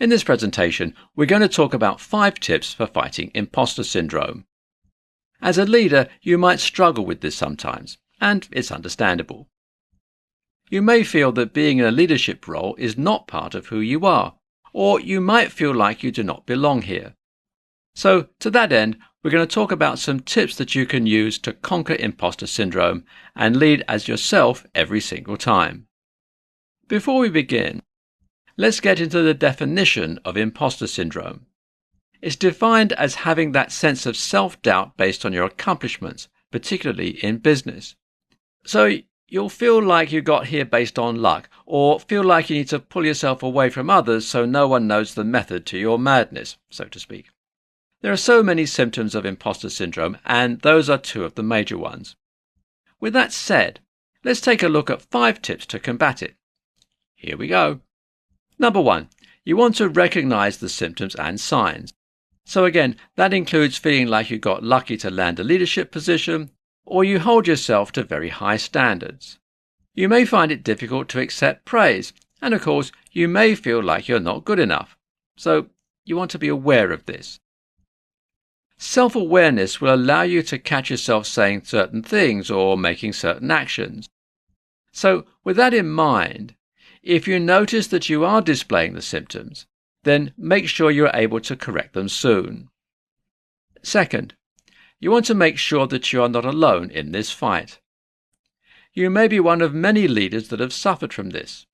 In this presentation, we're going to talk about 5 tips for fighting imposter syndrome. As a leader, you might struggle with this sometimes, and it's understandable. You may feel that being in a leadership role is not part of who you are, or you might feel like you do not belong here. So, to that end, we're going to talk about some tips that you can use to conquer imposter syndrome and lead as yourself every single time. Before we begin, let's get into the definition of imposter syndrome. It's defined as having that sense of self-doubt based on your accomplishments, particularly in business. So you'll feel like you got here based on luck, or feel like you need to pull yourself away from others so no one knows the method to your madness, so to speak. There are so many symptoms of imposter syndrome, and those are 2 of the major ones. With that said, let's take a look at 5 tips to combat it. Here we go. Number 1, you want to recognize the symptoms and signs. So again, that includes feeling like you got lucky to land a leadership position, or you hold yourself to very high standards. You may find it difficult to accept praise, and of course, you may feel like you're not good enough. So you want to be aware of this. Self-awareness will allow you to catch yourself saying certain things or making certain actions. So with that in mind, if you notice that you are displaying the symptoms, then make sure you are able to correct them soon. Second, you want to make sure that you are not alone in this fight. You may be one of many leaders that have suffered from this.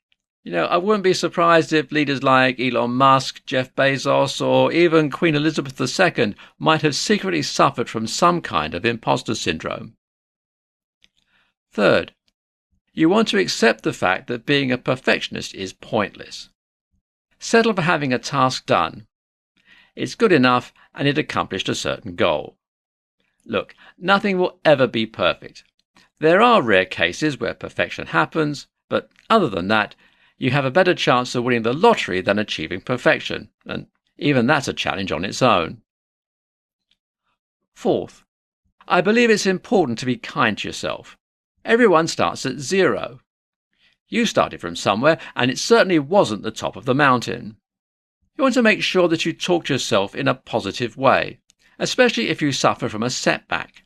I wouldn't be surprised if leaders like Elon Musk, Jeff Bezos, or even Queen Elizabeth II might have secretly suffered from some kind of imposter syndrome. Third, you want to accept the fact that being a perfectionist is pointless. Settle for having a task done. It's good enough and it accomplished a certain goal. Look, nothing will ever be perfect. There are rare cases where perfection happens, but other than that, you have a better chance of winning the lottery than achieving perfection, and even that's a challenge on its own. Fourth, I believe it's important to be kind to yourself. Everyone starts at 0. You started from somewhere, and it certainly wasn't the top of the mountain. You want to make sure that you talk to yourself in a positive way, especially if you suffer from a setback.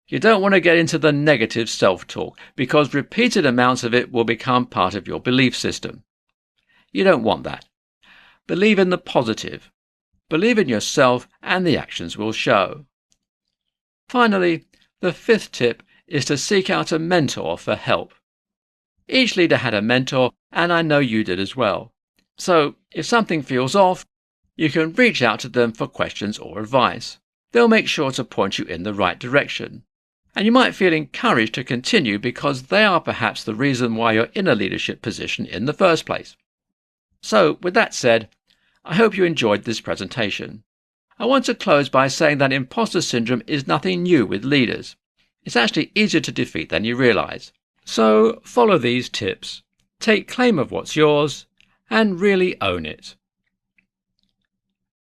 You don't want to get into the negative self-talk, because repeated amounts of it will become part of your belief system. You don't want that. Believe in the positive. Believe in yourself, and the actions will show. Finally, the 5th tip is to seek out a mentor for help. Each leader had a mentor, and I know you did as well. So, if something feels off, you can reach out to them for questions or advice. They'll make sure to point you in the right direction. And you might feel encouraged to continue because they are perhaps the reason why you're in a leadership position in the first place. So, with that said, I hope you enjoyed this presentation. I want to close by saying that imposter syndrome is nothing new with leaders. It's actually easier to defeat than you realize. So, follow these tips. Take claim of what's yours and really own it.